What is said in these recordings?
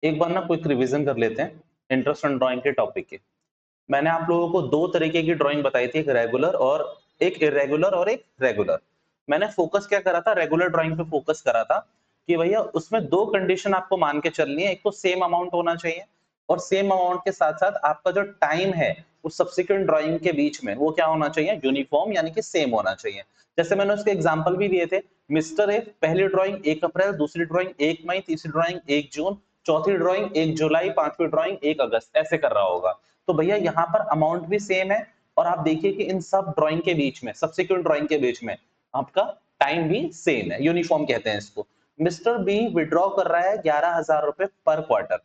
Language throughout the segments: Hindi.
एक बार ना क्विक रिवीजन कर लेते हैं इंटरेस्ट ऑन ड्राइंग के टॉपिक के। मैंने आप लोगों को दो तरीके की ड्राइंग बताई थी, एक रेगुलर और एक इरेगुलर और एक रेगुलर। मैंने फोकस क्या करा था, रेगुलर ड्राइंग पे फोकस करा था कि भैया उसमें दो कंडीशन आपको मान के चलनी है, एक तो सेम अमाउंट होना चाहिए और सेम अमाउंट के साथ साथ आपका जो टाइम है उस सब्सिक्वेंट ड्राइंग के बीच में वो क्या होना चाहिए, यूनिफॉर्म यानी कि सेम होना चाहिए। जैसे मैंने उसके एग्जांपल भी दिए थे, मिस्टर ए पहली ड्राइंग 1 अप्रैल, दूसरी ड्राइंग 1 मई, तीसरी ड्राइंग 1 जून, चौथी ड्राइंग 1 जुलाई, पांचवी ड्राइंग 1 अगस्त, ऐसे कर रहा होगा। तो भैया यहाँ पर अमाउंट भी सेम है और आप देखिए कि इन सब ड्राइंग के बीच में, सब्सिक्वेंट ड्राइंग के बीच में आपका टाइम भी सेम है, यूनिफॉर्म कहते हैं इसको। मिस्टर बी विड्रॉ कर रहा है 11,000 रुपए पर क्वार्टर,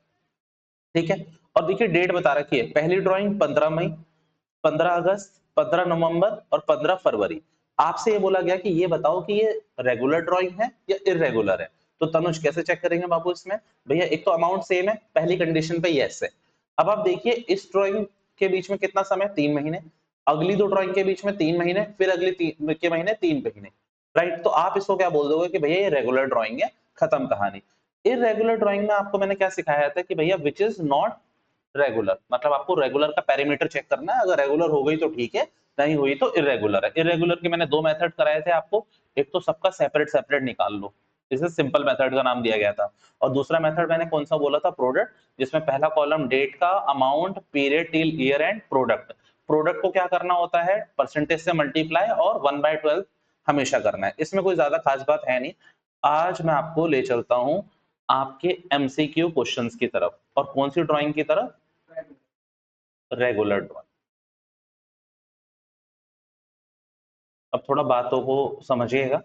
ठीक है। और देखिए डेट बता रखी है, पहली ड्राइंग 15 मई, 15 अगस्त, 15 नवंबर और 15 फरवरी। आपसे ये बोला गया कि ये बताओ कि ये रेगुलर ड्राइंग है या इरेगुलर है। तो तनुज कैसे चेक करेंगे बाबू इसमें? भैया एक तो अमाउंट सेम है, पहली कंडीशन पे यस है। अब आप देखिए इस ड्राइंग के बीच में कितना समय, 3 महीने, अगली दो ड्राइंग के बीच में 3 महीने, फिर अगली तीन के महीने 3 महीने, राइट। तो आप इसको क्या बोल दोगे कि भैया ये रेगुलर ड्राइंग है, खत्म कहानी। इरेगुलर ड्राइंग में आपको मैंने क्या सिखाया था कि भैया विच इज नॉट रेगुलर, मतलब आपको रेगुलर का पैरामीटर चेक करना है, अगर रेगुलर हो गई तो ठीक है, नहीं हुई तो इरेगुलर है। इरेगुलर के मैंने दो मेथड कराए थे आपको, एक तो सबका सेपरेट सेपरेट निकाल लो, इसे सिंपल मेथड का नाम दिया गया था, और दूसरा मेथड मैंने कौन सा बोला था, प्रोडक्ट, जिसमें पहला कॉलम डेट का, amount, period till year and product. Product को क्या करना होता है, परसेंटेज से मल्टीप्लाई और 1/12 हमेशा करना है, इसमें कोई ज्यादा खास बात है नहीं। आज मैं आपको ले चलता हूं आपके एमसीक्यू क्वेश्चंस की तरफ, और कौन सी ड्राइंग की तरफ, रेगुलर ड्राइंग। अब थोड़ा बातों को समझिएगा,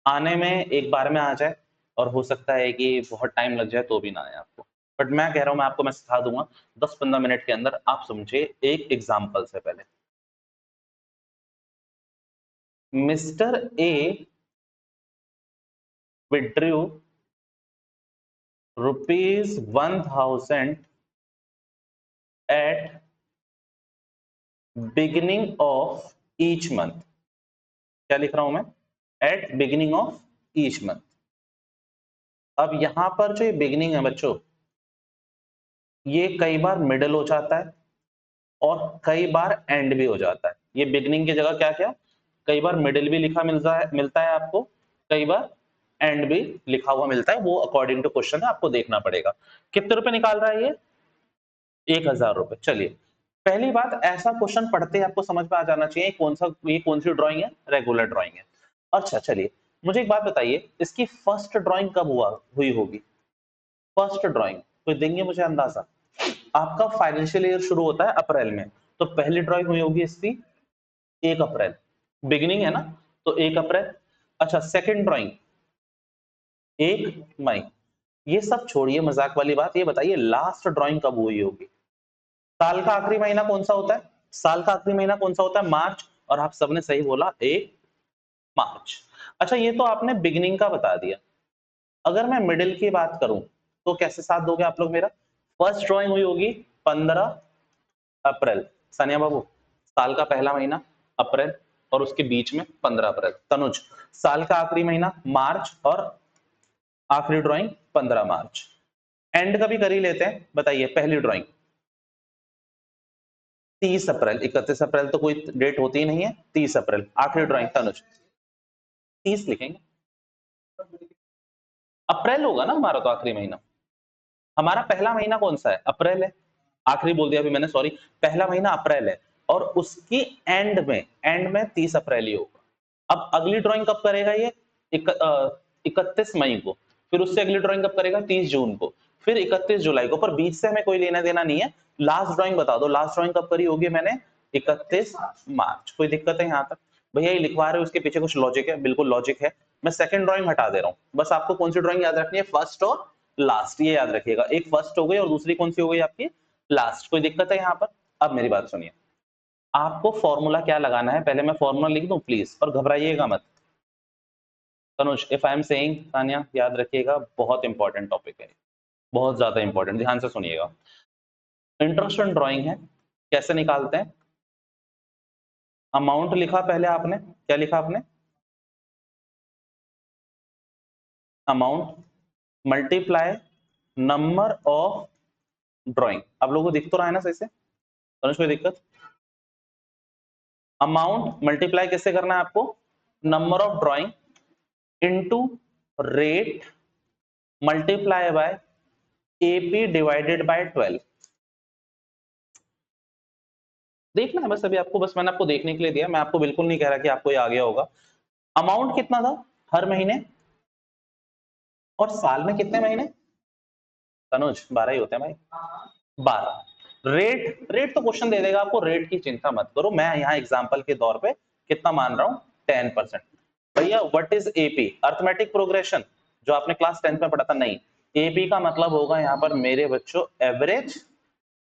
आने में एक बार में आ जाए और हो सकता है कि बहुत टाइम लग जाए तो भी ना आए आपको, बट मैं कह रहा हूं मैं आपको मैं सिखा दूंगा 10-15 मिनट के अंदर। आप समझिए एक एग्जांपल से पहले, mister A withdrew ₹1000 at beginning of each month. क्या लिख रहा हूं मैं, at beginning of each month. अब यहां पर जो ये बिगिनिंग है बच्चों, ये कई बार मिडिल हो जाता है और कई बार एंड भी हो जाता है। ये बिगनिंग की जगह क्या क्या, कई बार मिडिल भी लिखा मिलता है आपको, कई बार एंड भी लिखा हुआ मिलता है, वो अकॉर्डिंग टू क्वेश्चन है, आपको देखना पड़ेगा। कितने रुपए निकाल रहा है ये, 1,000 रुपए। चलिए पहली बात, ऐसा क्वेश्चन पढ़ते ही आपको समझ में आ जाना चाहिए ये कौन सी ड्राइंग है, रेगुलर ड्राइंग है। अच्छा चलिए मुझे एक बात बताइए, इसकी फर्स्ट ड्राइंग कब हुई होगी, फर्स्ट ड्राइंग कोई देंगे मुझे अंदाजा? आपका फाइनेंशियल ईयर शुरू होता है अप्रैल में, तो पहली ड्राइंग हुई होगी इसकी 1 अप्रैल, बिगिनिंग है ना, तो 1 अप्रैल। अच्छा सेकंड ड्राइंग 1 मई। ये सब छोड़िए मजाक वाली बात, ये बताइए लास्ट ड्राइंग कब हुई होगी? साल का आखिरी महीना कौन सा होता है, साल का आखिरी महीना कौन सा होता है, मार्च। और आप सबने सही बोला 1 मार्च। अच्छा ये तो आपने बिगिनिंग का बता दिया, अगर मैं मिडिल की बात करूं तो कैसे साथ दोगे आप लोग मेरा? फर्स्ट ड्राइंग हुई होगी 15 अप्रैल, सानिया बाबू, साल का पहला महीना अप्रैल और उसके बीच में 15 अप्रैल। तनुज, साल का आखिरी महीना मार्च और आखिरी ड्राइंग 15 मार्च। एंड का भी कर ही लेते हैं, बताइए पहली ड्राइंग 30 अप्रैल, 31 अप्रैल तो कोई डेट होती ही नहीं है, 30 अप्रैल आखिरी ड्राइंग। तनुज 30 लिखेंगे, अप्रैल होगा ना हमारा तो आखिरी महीना, हमारा पहला महीना कौन सा है, अप्रैल है, आखिरी बोल दिया अभी मैंने, सॉरी, पहला महीना अप्रैल है और उसकी एंड में 30 अप्रैल ही होगा। अब अगली ड्राइंग कब करेगा ये, 31 मई को, फिर उससे अगली ड्राइंग कब करेगा, 30 जून को, फिर 31 जुलाई को, पर बीच से हमें कोई लेना देना नहीं है। लास्ट ड्राइंग बता दो, लास्ट ड्राइंग कब करी होगी मैंने, 31 मार्च। कोई दिक्कत है यहाँ तक? भैया ये लिखवा रहे हो उसके पीछे कुछ लॉजिक है, बिल्कुल लॉजिक है। मैं सेकंड ड्राइंग हटा दे रहा हूँ, बस आपको कौन सी ड्राइंग याद रखनी है, फर्स्ट और लास्ट, ये याद रखिएगा। एक फर्स्ट हो गई और दूसरी कौन सी हो गई आपकी, लास्ट। कोई दिक्कत है यहाँ पर? अब मेरी बात सुनिए, आपको फॉर्मूला क्या लगाना है, पहले मैं फॉर्मूला लिख दूं प्लीज, और घबराइएगा मत। Tanuj if I am saying, Tania याद रखिएगा, बहुत इंपॉर्टेंट टॉपिक है, बहुत ज्यादा इंपॉर्टेंट, ध्यान से सुनिएगा। इंटरेस्ट ऑन ड्राइंग है, कैसे निकालते हैं? अमाउंट लिखा पहले आपने, क्या लिखा आपने, amount multiply number of drawing. आप लोगों को दिख तो रहा है ना सही से, समझ कोई दिक्कत? अमाउंट मल्टीप्लाई किससे करना है आपको? Number of drawing into rate multiply by AP divided by 12। देखना है बस अभी आपको, बस मैंने आपको देखने के लिए दिया, मैं आपको बिल्कुल नहीं कह रहा कि आपको ये आ गया होगा। अमाउंट कितना था हर महीने, और साल में कितने महीने? तनुज 12 ही होते हैं भाई, 12। रेट, रेट तो क्वेश्चन दे देगा आपको, रेट की चिंता मत करो, मैं यहाँ एग्जांपल के तौर पे कितना मान रहा हूँ, 10%। भैया what is AP? Arithmetic progression, जो आपने क्लास 10 में पढ़ा था। नहीं, एपी का मतलब होगा यहाँ पर मेरे बच्चों एवरेज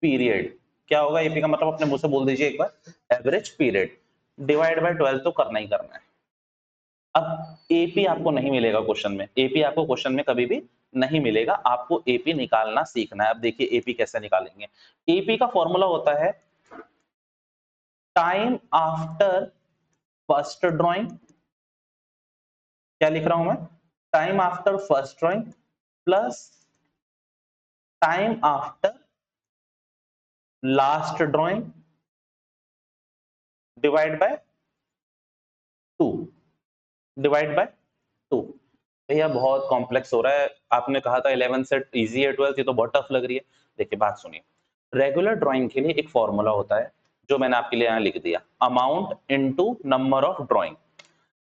पीरियड। क्या होगा एपी का मतलब? अपने मुंह से बोल दीजिए एक बार, एवरेज पीरियड डिवाइड बाय 12 तो करना ही करना है। अब एपी आपको नहीं मिलेगा क्वेश्चन में, एपी आपको क्वेश्चन में कभी भी नहीं मिलेगा, आपको एपी निकालना सीखना है। अब देखिए एपी कैसे निकालेंगे। एपी का फॉर्मूला होता है टाइम आफ्टर फर्स्ट ड्राइंग। क्या लिख रहा हूं मैं? Time after first drawing plus time after last drawing divide by 2, divide by 2। भैया बहुत कॉम्प्लेक्स हो रहा है, आपने कहा था 11 से इजी है, 12 ये तो बहुत टफ लग रही है। देखिए बात सुनिए, रेगुलर ड्राइंग के लिए एक फॉर्मूला होता है जो मैंने आपके लिए यहाँ लिख दिया, amount into number of drawing.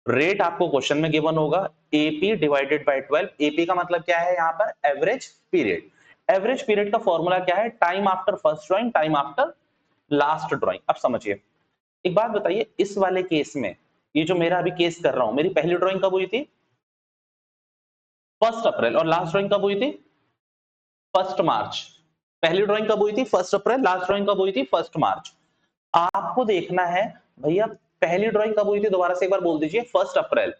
Rate आपको क्वेश्चन में गिवन होगा एपी डिवाइडेड बाय 12। एपी का मतलब क्या है यहाँ पर? Average period. एवरेज पीरियड का फॉर्मूला क्या है? Time after first drawing, time after last drawing. अब समझिए एक बात बताइए, इस वाले केस में, ये जो मेरा अभी केस कर रहा हूं, मेरी पहली ड्राइंग कब हुई थी? 1 अप्रैल। और लास्ट ड्राइंग कब हुई थी? 1 मार्च। पहली ड्राइंग कब हुई थी? 1 अप्रैल। लास्ट ड्राइंग कब हुई थी? 1 मार्च। आपको देखना है भैया पहली ड्राइंग कब हुई थी, दोबारा से एक बार बोल दीजिए, 1 अप्रैल।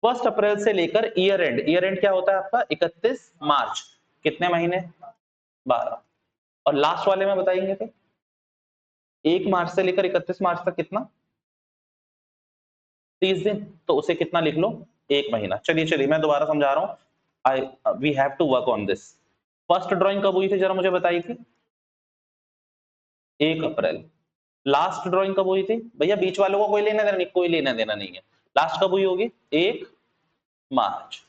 1 अप्रैल से लेकर ईयर एंड, ईयर एंड क्या होता है आपका? 31 मार्च। कितने महीने? 12। और लास्ट वाले में बताएंगे तो 1 मार्च से लेकर 31 मार्च तक कितना? 30 दिन। तो उसे कितना लिख लो? 1 महीना। चलिए चलिए मैं दोबारा समझा रहा हूं, I we have to work on this. First drawing कब हुई थी जरा मुझे बताइए थी? 1 अप्रैल। लास्ट ड्राइंग कब हुई थी? भैया बीच वालों को कोई लेना देना नहीं, कोई लेना देना नहीं है। लास्ट कब हुई होगी? 1 मार्च।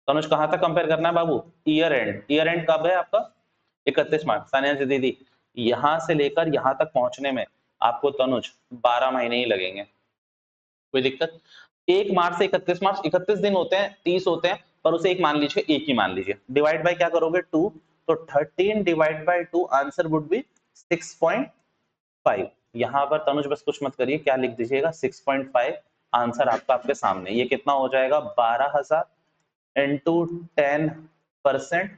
तनुज कहां तक कंपेयर करना है बाबू? Year end. ईयर एंड कब है आपका? 31 मार्च। सानिया जी दीदी, यहां से लेकर यहां तक पहुंचने में आपको तनुज 12 महीने ही लगेंगे। कोई दिक्कत? 1 मार्च से 31 मार्च 31 दिन होते हैं, 30 होते हैं, पर उसे एक मान लीजिए, एक ही मान लीजिए। डिवाइड बाय क्या करोगे? 2। तो 13 divide by 2 answer would be 6.5। यहां पर तनुज बस कुछ मत करिए, क्या लिख दीजिएगा? 6.5। आंसर आपका आपके सामने। ये कितना हो जाएगा? 12,000 इंटू 10%,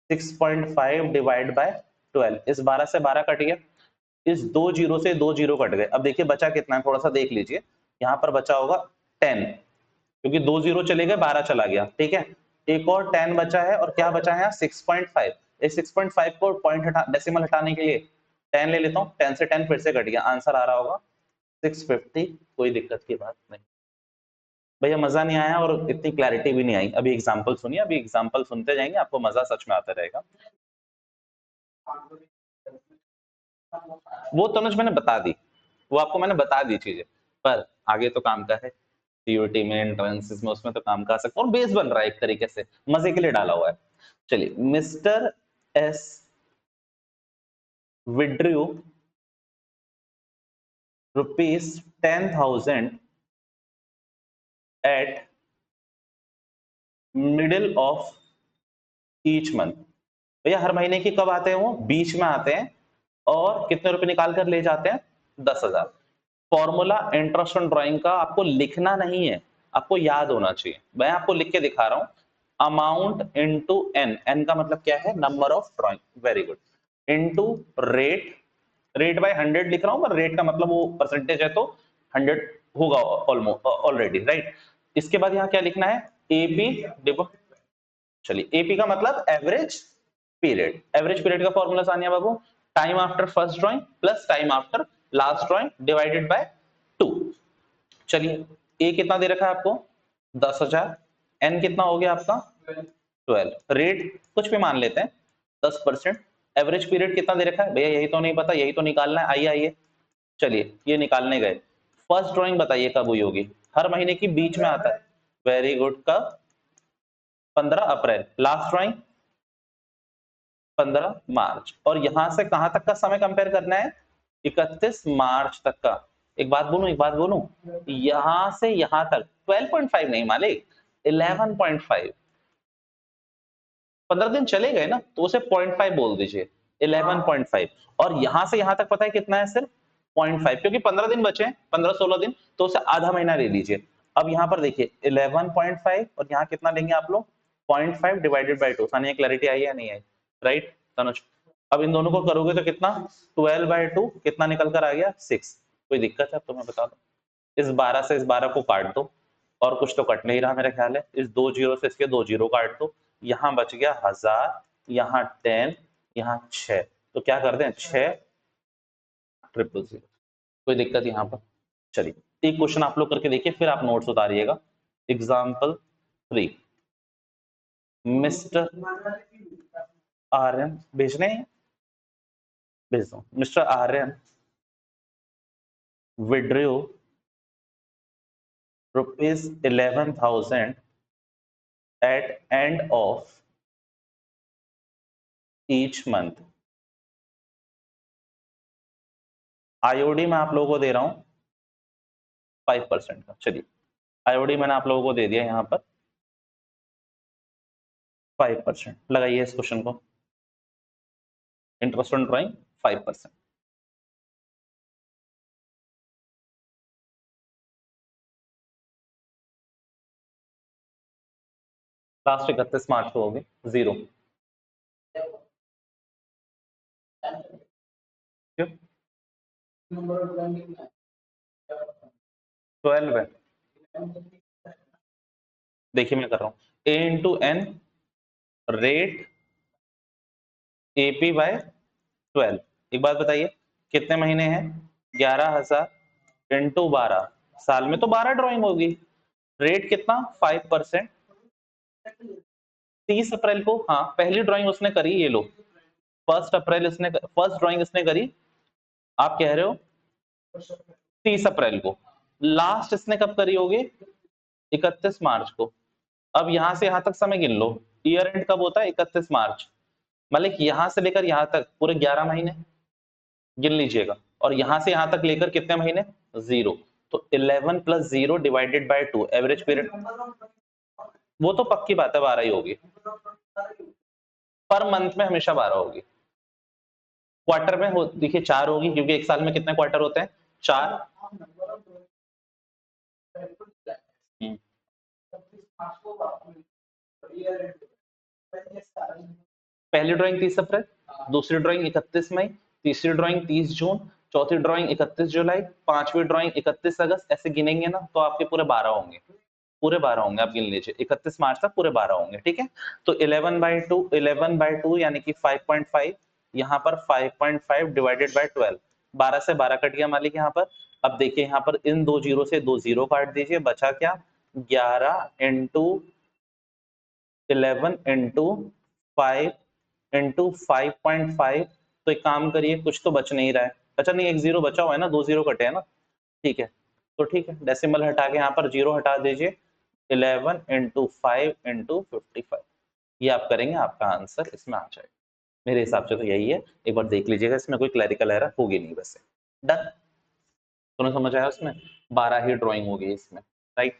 6.5 डिवाइड बाय 12। इस 12 से 12 कट गया, इस 2 जीरो से 2 जीरो कट गए। अब देखिए बचा कितना है, थोड़ा सा देख लीजिए। यहाँ पर बचा होगा 10, क्योंकि 2 जीरो चले गए, 12 चला गया, ठीक है। एक और 10 बचा है, और क्या बचा है यहाँ? 6.5। इस 6.5 को पॉइंट हटा, डेसिमल हटाने के लिए 10 ले लेता हूँ, 10 से 10 फिर से कट गया, आंसर आ रहा होगा 650। कोई दिक्कत की बात नहीं। भैया मजा नहीं आया और इतनी क्लैरिटी भी नहीं आई। अभी एग्जांपल सुनिए, अभी एग्जांपल सुनते जाएंगे, आपको मजा सच में आता रहेगा। वो तनुज मैंने बता दी, वो आपको मैंने बता दी चीजें, पर आगे तो काम का है। सीयूटी में, एंट्रेंसेस में, उसमें तो काम का सकता और बेस बन रहा है एक तरीके से, मजे के लिए डाला हुआ है। चलिए, mister S withdrew ₹10,000 eight middle of each month. भैया हर महीने की कब आते हैं? वो बीच में आते हैं, और कितने रुपए निकाल कर ले जाते हैं? 10,000। फॉर्मूला इंटरेस्ट ऑन ड्राइंग का आपको लिखना नहीं है, आपको याद होना चाहिए। मैं आपको लिख के दिखा रहा हूं, अमाउंट इनटू एन। एन का मतलब क्या है? Number of drawing. Very good. Into rate, rate by 100 लिख रहा हूं, पर रेट का मतलब वो परसेंटेज है, तो 100 होगा ऑलमोस्ट ऑलरेडी, राइट। इसके बाद यहाँ क्या लिखना है? एपी डिवाइड, चलिए एपी का मतलब एवरेज पीरियड। एवरेज पीरियड का formula Sania Babu, time after first drawing plus time after last drawing divided by 2। चलिए ए कितना दे रखा है आपको? 10,000। एन कितना हो गया आपका? 12। रेट कुछ भी मान लेते हैं 10%। एवरेज पीरियड कितना दे रखा है भैया, यही तो नहीं पता, यही तो निकालना है। आइए आइए चलिए ये निकालने गए। फर्स्ट ड्राइंग बताइए कब हुई होगी, हर महीने की बीच में आता है। वेरी गुड, कब? 15 अप्रैल। लास्ट ड्राइंग 15 मार्च। और यहां से कहां तक का समय कंपेयर करना है? 31 मार्च तक का। एक बात बोलूं, यहां से यहां तक 12.5 नहीं मालिक, 11.5। 15 दिन चले गए ना तो उसे 0.5 बोल दीजिए, 11.5। और यहां से यहां तक पता है कितना है? सिर्फ 0.5, क्योंकि 15 दिन बचे हैं, 15-16 दिन, तो उसे आधा महीना ले लीजिए। अब यहाँ पर देखिए 11.5 और यहाँ कितना लेंगे आप लोग? 0.5 डिवाइडेड बाई 2। सानिया क्लैरिटी आई या नहीं आई? राइट तनुज? अब इन दोनों को करोगे तो कितना? 12/2 कितना निकल कर आ गया? 6। कोई दिक्कत है? तो मैं बता दूं, इस 12 से इस 12 को काट दो, और कुछ तो कट नहीं रहा मेरा ख्याल है। इस 2 जीरो से इसके 2 जीरो काट दो, यहाँ बच गया 1000, यहाँ 10, यहाँ 6। तो क्या कर दें? 6,000,000। कोई दिक्कत यहाँ पर? चलिए एक क्वेश्चन आप लोग करके देखिए, फिर आप नोट्स उतारिएगा। एग्जाम्पल 3, मिस्टर आर्यन भेजने हैं, भेज दो। Mister Aryan withdrew ₹11,000 at end of each month। IOD मैं आप लोगों को दे रहा हूं 5% का। चलिए आईओडी मैंने आप लोगों को दे दिया यहाँ पर 5%। लगाइए इस क्वेश्चन को, इंटरेस्ट ऑन ड्राइंग 5%। लास्ट 31 मार्च को होगी 0। क्यों? 12 है। देखिए मैं कर रहा हूँ a into N rate AP by 12। एक बात बताइए कितने महीने हैं? 11,000 इंटू 12, साल में तो 12 ड्राइंग होगी। रेट कितना? 5%। 30 अप्रैल को, हाँ पहली ड्राइंग उसने करी, ये लो 1 अप्रैल इसने फर्स्ट ड्राइंग इसने करी, आप कह रहे हो 30 अप्रैल को। लास्ट इसने कब करी होगी? 31 मार्च को। अब यहां से यहां तक समय गिन लो, ईयर एंड कब होता है? 31 मार्च। मतलब यहां से लेकर यहां तक पूरे 11 महीने गिन लीजिएगा, और यहां से यहां तक लेकर कितने महीने? 0। तो 11 plus 0 divided by 2, average period. वो तो पक्की बात है 12 ही होगी, पर मंथ में हमेशा 12 होगी। क्वार्टर में हो देखिए 4 होगी, क्योंकि एक साल में कितने क्वार्टर होते हैं? 4। पहली ड्राइंग 30 अप्रैल, दूसरी ड्राइंग 31 मई, तीसरी ड्राइंग 30 जून, चौथी ड्राइंग 31 जुलाई, पांचवी ड्राइंग 31 अगस्त। ऐसे गिनेंगे ना तो आपके पूरे 12 होंगे, पूरे 12 होंगे। आप गिन लीजिए 31 मार्च तक पूरे 12 होंगे, ठीक है। तो 11/2 यानी कि 5.5, यहाँ पर 5.5 डिवाइडेड बाय 12, 12 से 12 कट गया मालिक यहाँ पर। अब देखिए यहाँ पर इन 2 जीरो से 2 जीरो काट दीजिए, बचा क्या? 11 इंटू 11 इंटू 5 इंटू 5.5। तो एक काम करिए, कुछ तो बच नहीं रहा है। अच्छा नहीं, एक जीरो बचा हुआ है ना, 2 जीरो कटे हैं ना, ठीक है। तो ठीक है, डेसिमल हटा के यहाँ पर जीरो हटा दीजिए। 11 इंटू 5 इंटू 55, ये आप करेंगे, आपका आंसर इसमें आ जाएगा। मेरे हिसाब से तो यही है, एक बार देख लीजिएगा, इसमें कोई क्लैरिकल एरर होगी नहीं वैसे। डन, दोनों समझ आया? उसमें 12 ही ड्राइंग होगी इसमें, राइट?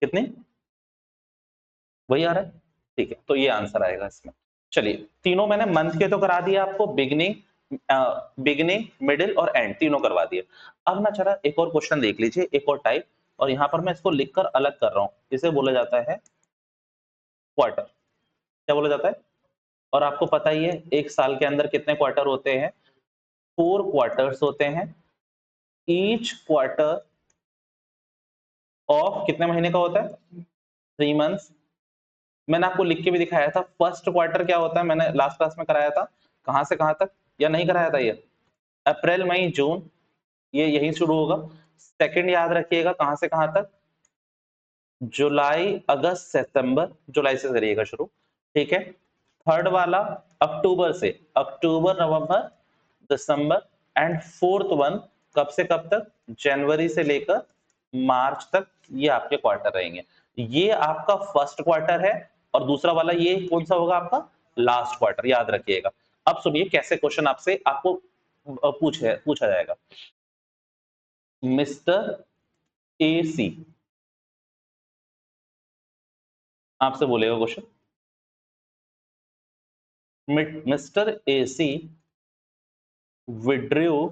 कितनी? वही आ रहा है, ठीक है। तो ये आंसर आएगा इसमें। चलिए तीनों मैंने मंथ के तो करा दिया आपको, बिगिनिंग मिडिल और एंड तीनों करवा दिए। अब ना चला एक और क्वेश्चन देख लीजिए, एक और टाइप, और यहाँ पर मैं इसको लिखकर अलग कर रहा हूँ। इसे बोला जाता है क्वार्टर। क्या बोला जाता है? और आपको पता ही है एक साल के अंदर कितने क्वार्टर होते हैं? 4 क्वार्टर्स होते हैं। ईच क्वार्टर ऑफ कितने महीने का होता है? 3 मंथ्स। मैंने आपको लिख के भी दिखाया था, फर्स्ट क्वार्टर क्या होता है, मैंने लास्ट क्लास में कराया था। कहां से कहां तक, या नहीं कराया था? ये अप्रैल मई जून, ये यही शुरू होगा। सेकंड याद रखिएगा, कहां से कहां तक? जुलाई अगस्त सितंबर, जुलाई से करिएगा शुरू, ठीक है। थर्ड वाला अक्टूबर से, अक्टूबर नवंबर दिसंबर, एंड फोर्थ वन कब से कब तक, जनवरी से लेकर मार्च तक, ये आपके क्वार्टर रहेंगे। ये आपका फर्स्ट क्वार्टर है और दूसरा वाला ये कौन सा होगा आपका, लास्ट क्वार्टर, याद रखिएगा। अब सुनिए कैसे क्वेश्चन आपसे आपको पूछा जाएगा। मिस्टर एसी आपसे बोलेगा क्वेश्चन, मिस्टर एसी विड्रू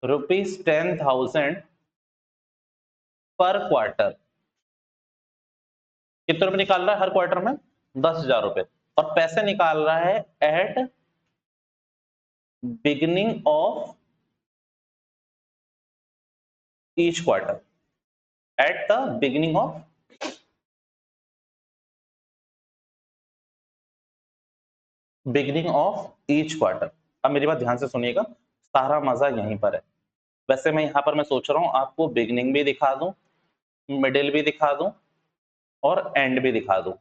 ₹10,000 पर क्वार्टर, कितने रुपए निकाल रहा है हर क्वार्टर में, 10,000 रुपए, और पैसे निकाल रहा है at beginning of each quarter, at the beginning of each quarter. अब मेरी बात ध्यान से सुनिएगा, सारा मजा यहीं पर है। वैसे मैं यहाँ पर मैं सोच रहा हूँ आपको बिगिनिंग भी दिखा दूं, मिडिल भी दिखा दूं और एंड भी दिखा दूं।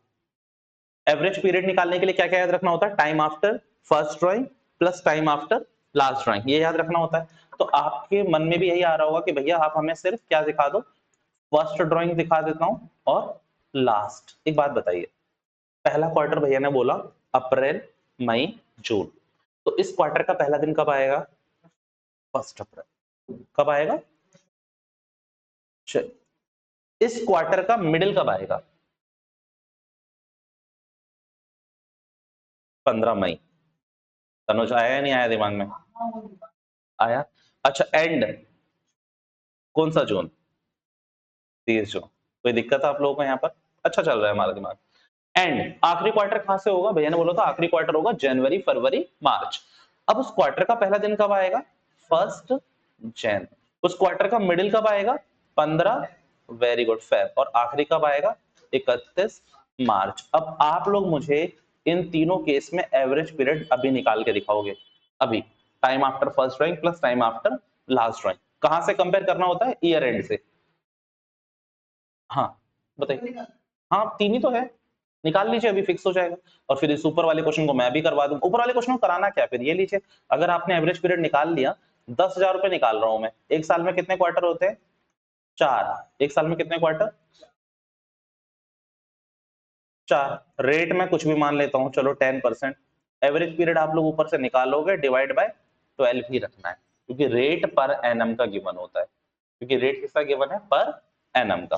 एवरेज पीरियड निकालने के लिए क्या क्या याद रखना होता है, time after first drawing plus time after last drawing, ये याद रखना होता है। तो आपके मन में भी यही आ रहा होगा कि भैया आप हमें सिर्फ क्या दिखा दो, फर्स्ट ड्राइंग दिखा देता हूं और लास्ट। एक बात बताइए, पहला क्वार्टर भैया ने बोला अप्रैल मई जून, तो इस क्वार्टर का पहला दिन कब आएगा, 1 अप्रैल। कब आएगा, इस क्वार्टर का मिडिल कब आएगा, 15 मई। तनुज आया या नहीं आया दिमाग में, आया। अच्छा एंड कौन सा जून, 30 जून। कोई दिक्कत है आप लोगों को यहाँ पर, अच्छा चल रहा है हमारा दिमाग। एंड आखिरी क्वार्टर कहां से होगा, भैया ने बोला था आखिरी क्वार्टर होगा जनवरी फरवरी मार्च। अब उस क्वार्टर का पहला दिन कब आएगा, 1 जैन। उस क्वार्टर का मिडिल कब आएगा, 15, वेरी गुड, फेब, और आखिरी कब आएगा, 31 मार्च। अब आप लोग मुझे इन तीनों केस में एवरेज पीरियड अभी निकाल के दिखाओगे, अभी time after first drawing plus time after last drawing. कहां से कंपेयर करना होता है, ईयर एंड से। हाँ बताइए, हाँ तीन ही तो है, निकाल लीजिए अभी फिक्स हो जाएगा। और फिर इस ऊपर वाले क्वेश्चन को मैं भी करवा दूं, ऊपर वाले क्वेश्चन को कराना क्या, फिर ये लीजिए, अगर आपने एवरेज पीरियड निकाल लिया, 10,000 रुपए निकाल रहा हूं मैं, एक साल में कितने क्वार्टर होते हैं, 4, एक साल में कितने क्वार्टर, 4। रेट में कुछ भी मान लेता हूं, चलो 10%। एवरेज पीरियड आप लोग ऊपर से निकालोगे, डिवाइड बाय 12 ही रखना है, क्योंकि रेट पर एनम का गिवन होता है, क्योंकि रेट किसका गिवन है, पर एनम का।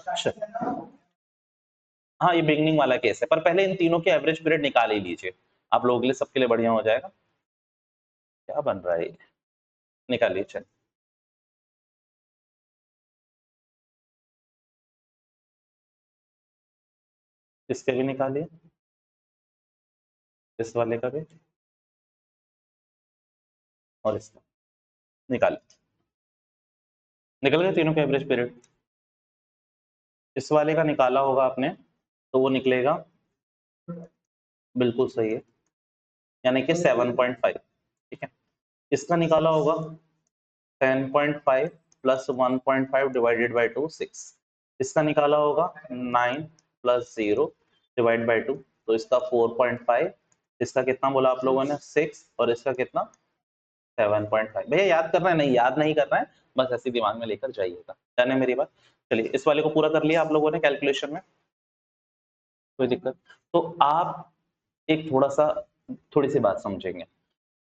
हाँ ये बिगनिंग वाला केस है, पर पहले इन तीनों के एवरेज पीरियड निकाल ही लीजिए, आप लोगों के लिए, सबके लिए बढ़िया हो जाएगा। क्या बन रहा है ये, निकालिए चल, इसके भी निकालिए, इस वाले का भी, और इसका निकालिए। निकल गए तीनों के एवरेज पीरियड। इस वाले का निकाला होगा आपने, तो वो निकलेगा, बिल्कुल सही है, यानी कि 7.5, ठीक है। इसका निकाला होगा 10.5 प्लस 1.5 डिवाइडेड बाई 2, 6। इसका निकाला होगा 9 प्लस 0 डिवाइड बाई 2, तो इसका 4.5, इसका कितना बोला आप लोगों ने, 6, और इसका कितना, 7.5। भैया याद करना है, नहीं याद नहीं करना है, बस ऐसे दिमाग में लेकर जाइएगा, डन है मेरी बात। चलिए इस वाले को पूरा कर लिया आप लोगों ने कैलकुलेशन में, कोई दिक्कत। तो आप एक थोड़ी सी बात समझेंगे।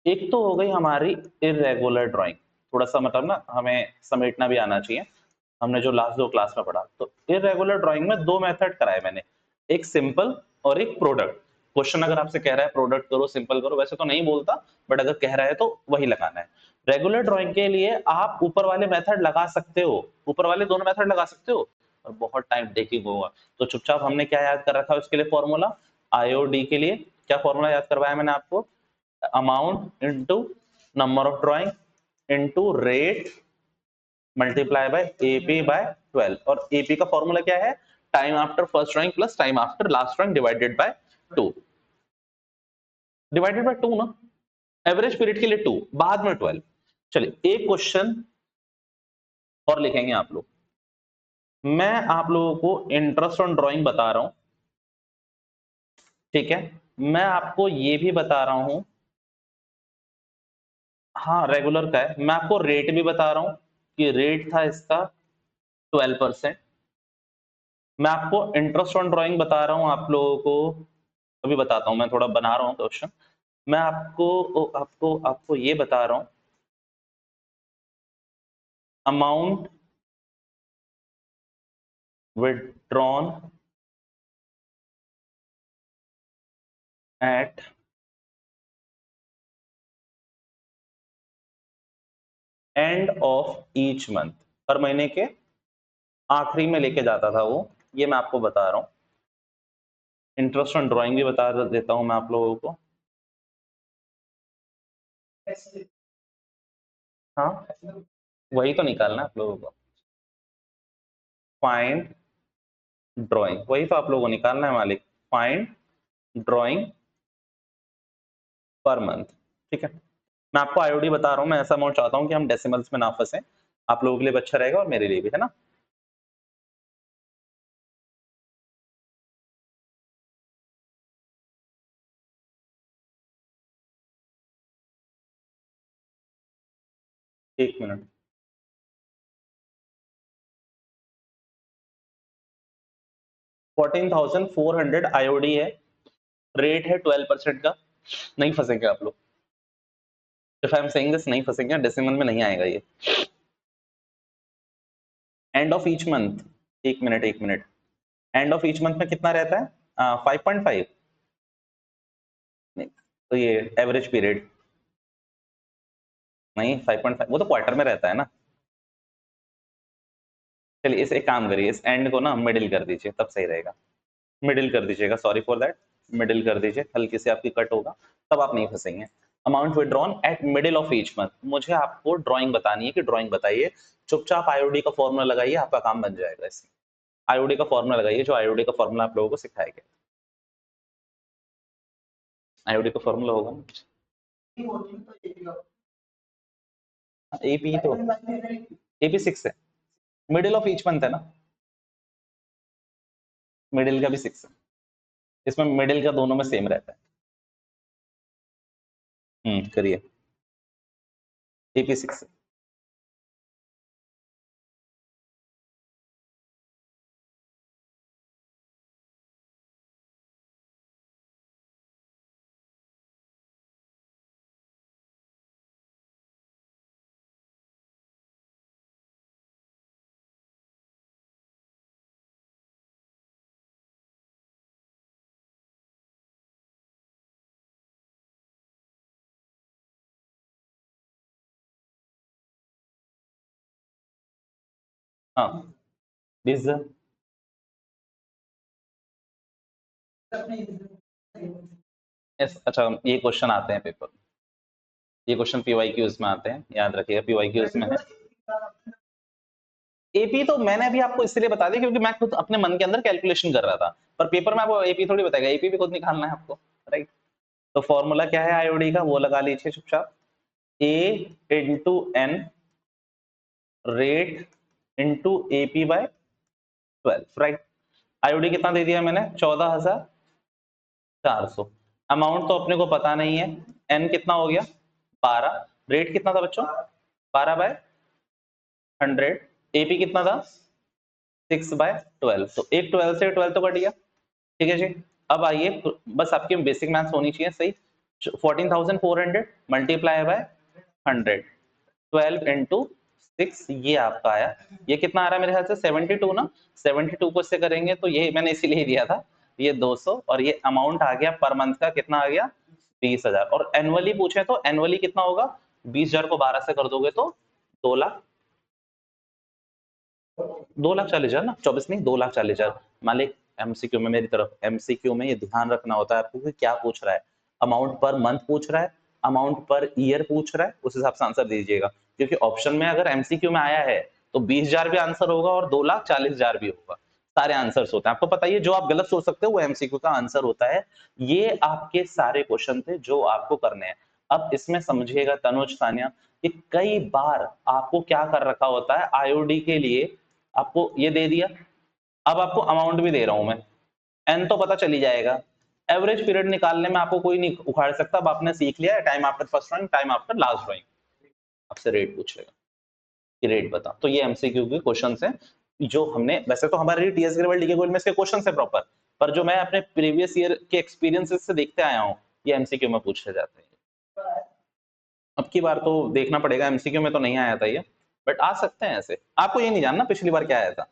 एक तो हो गई हमारी इरेगुलर ड्राइंग, थोड़ा सा मतलब ना हमें समेटना भी आना चाहिए, हमने जो लास्ट 2 क्लास में पढ़ा। तो इरेगुलर ड्राइंग में 2 मेथड कराए मैंने, एक सिंपल और एक प्रोडक्ट। क्वेश्चन अगर आपसे कह रहा है प्रोडक्ट करो सिंपल करो, वैसे तो नहीं बोलता, बट अगर कह रहा है तो वही लगाना है। रेगुलर ड्राइंग के लिए आप ऊपर वाले मेथड लगा सकते हो, ऊपर वाले दोनों मेथड लगा सकते हो, और बहुत टाइम टेकिंग होगा। तो चुपचाप हमने क्या याद कर रखा है उसके लिए फॉर्मूला, आईओडी के लिए क्या फॉर्मूला याद करवाया मैंने आपको, amount into number of drawing into rate multiply by AP by 12, और एपी का फॉर्मूला क्या है, time after first drawing plus time after last drawing divided by 2, divided by 2 ना, एवरेज पीरियड के लिए 2, बाद में 12। चलिए एक क्वेश्चन और लिखेंगे आप लोग, मैं आप लोगों को इंटरेस्ट ऑन ड्राइंग बता रहा हूं, ठीक है। मैं आपको ये भी बता रहा हूं, हाँ रेगुलर का है। मैं आपको रेट भी बता रहा हूं कि रेट था इसका 12%। मैं आपको इंटरेस्ट ऑन ड्राइंग बता रहा हूं आप लोगों को, अभी बताता हूं, मैं थोड़ा बना रहा हूं क्वेश्चन। मैं आपको ये बता रहा हूं, amount withdrawn at end of each month, हर महीने के आखिरी में लेके जाता था वो, ये मैं आपको बता रहा हूँ। इंटरेस्ट ऑन ड्राइंग भी बता देता हूँ मैं आप लोगों को। हाँ वही तो निकालना है आप लोगों को, फाइंड ड्राइंग, वही तो आप लोगों को निकालना है मालिक, फाइंड ड्राइंग पर मंथ, ठीक है। मैं आपको आईओडी बता रहा हूँ, मैं ऐसा अमाउंट चाहता हूँ कि हम डेसिमल्स में ना फंसे, आप लोगों के लिए भी अच्छा रहेगा और मेरे लिए भी, है ना। एक मिनट, 14,400 आईओडी है, रेट है 12% का, नहीं फंसेंगे आप लोग। If I am saying this, नहीं फंसेंगे, डेसिमल में नहीं आएगा ये। एंड ऑफ ईच मंथ, एक minute, and of each month में कितना रहता है, 5.5, नहीं तो ये एवरेज पीरियड, नहीं 5.5 वो तो क्वार्टर में रहता है ना। चलिए इसे एक काम करिए, इस एंड को ना मिडिल कर दीजिए, तब सही रहेगा। मिडिल कर दीजिएगा, सॉरी फॉर दैट, मिडिल कर दीजिए, हल्की से आपकी कट होगा, तब आप नहीं फंसेंगे। Amount withdrawn at middle of each month, मुझे आपको ड्राइंग बतानी है कि ड्राइंग बताइए, चुपचाप आईओडी का फॉर्मूला लगाइए, आपका काम बन जाएगा इसमें। आईओडी का फॉर्मूला लगाइए, जो आईओडी का फॉर्मूला आप लोगों को सिखाया गया, आईओडी का फॉर्मूला होगा एपी, तो एपी 6 है, मिडिल ऑफ ईच मंथ है ना, मिडिल का भी 6 है, इसमें मिडिल का दोनों में सेम रहता है। करिए, एपी 6। हाँ 20,000। अच्छा ये क्वेश्चन आते हैं पेपर, ये क्वेश्चन पीवाई क्यूज में आते हैं, याद रखिएगा पीवाई क्यूज में है। एपी तो मैंने अभी आपको इसलिए बता दिया क्योंकि मैं खुद अपने मन के अंदर कैलकुलेशन कर रहा था, पर पेपर में आपको एपी थोड़ी बताएगा, एपी भी खुद निकालना है आपको, राइट। तो फॉर्मूला क्या है आईओडी का, वो लगा लीजिए चुपचाप, A into N rate into AP by 12, right. IOD कितना दे दिया मैंने, 14,400। अमाउंट तो अपने को पता नहीं है, एन कितना हो गया 12, रेट कितना था बच्चों 12/100, एपी कितना था 6/12, तो एक 12 से 12 तो कट गया, ठीक है जी। अब आइए, बस आपकी बेसिक मैथ्स होनी चाहिए सही, 14,400 मल्टीप्लाई बाय 100, 12 इंटू 6, ये आपका आया, ये कितना आ रहा है मेरे ख्याल से 72 ना, 72 को इससे करेंगे तो ये मैंने इसीलिए दिया था, ये 200, और ये अमाउंट आ गया पर मंथ का, कितना आ गया 20,000, और एनुअली पूछे तो एनुअली कितना होगा, 20,000 को 12 से कर दोगे तो 2 लाख, 2,40,000 ना, 24 नहीं 2,40,000। मालिक एमसीक्यू में, मेरी तरफ एमसीक्यू में ये ध्यान रखना होता है आपको कि क्या पूछ रहा है, अमाउंट पर मंथ पूछ रहा है, अमाउंट पर ईयर पूछ रहा है, उस हिसाब से आंसर दीजिएगा, क्योंकि ऑप्शन में अगर एमसीक्यू में आया है तो 20,000 भी आंसर होगा और 2,40,000 भी होगा, सारे आंसर्स होते हैं, आपको पता है, जो आप गलत सोच सकते हो वो एमसीक्यू का आंसर होता है। ये आपके सारे क्वेश्चन थे जो आपको करने हैं। अब इसमें समझिएगा तनुज, सानिया, कि कई बार आपको क्या कर रखा होता है आईओडी के लिए, आपको ये दे दिया, अब आपको अमाउंट भी दे रहा हूं मैं, एन तो पता चली जाएगा, एवरेज पीरियड निकालने में आपको कोई नहीं उखाड़ सकता। अब आपने सीख लिया है time after first drawing, time after last drawing, आपसे रेट पूछेगा कि रेट बता। तो ये एमसीक्यू के क्वेश्चंस हैं जो हमने, वैसे तो हमारे टीएस ग्रेवल डीके में इसके क्वेश्चंस है प्रॉपर, पर जो मैं अपने प्रीवियस ईयर के एक्सपीरियंसेस से देखते आया हूं, ये एमसीक्यू में पूछे जाते हैं। अब की बार तो देखना पड़ेगा, एमसीक्यू में तो नहीं आया था ये, बट आ सकते हैं ऐसे। आपको ये नहीं जानना पिछली बार क्या आया था,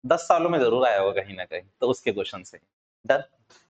10 सालों में जरूर आया होगा कहीं ना कहीं, तो उसके क्वेश्चन से डर।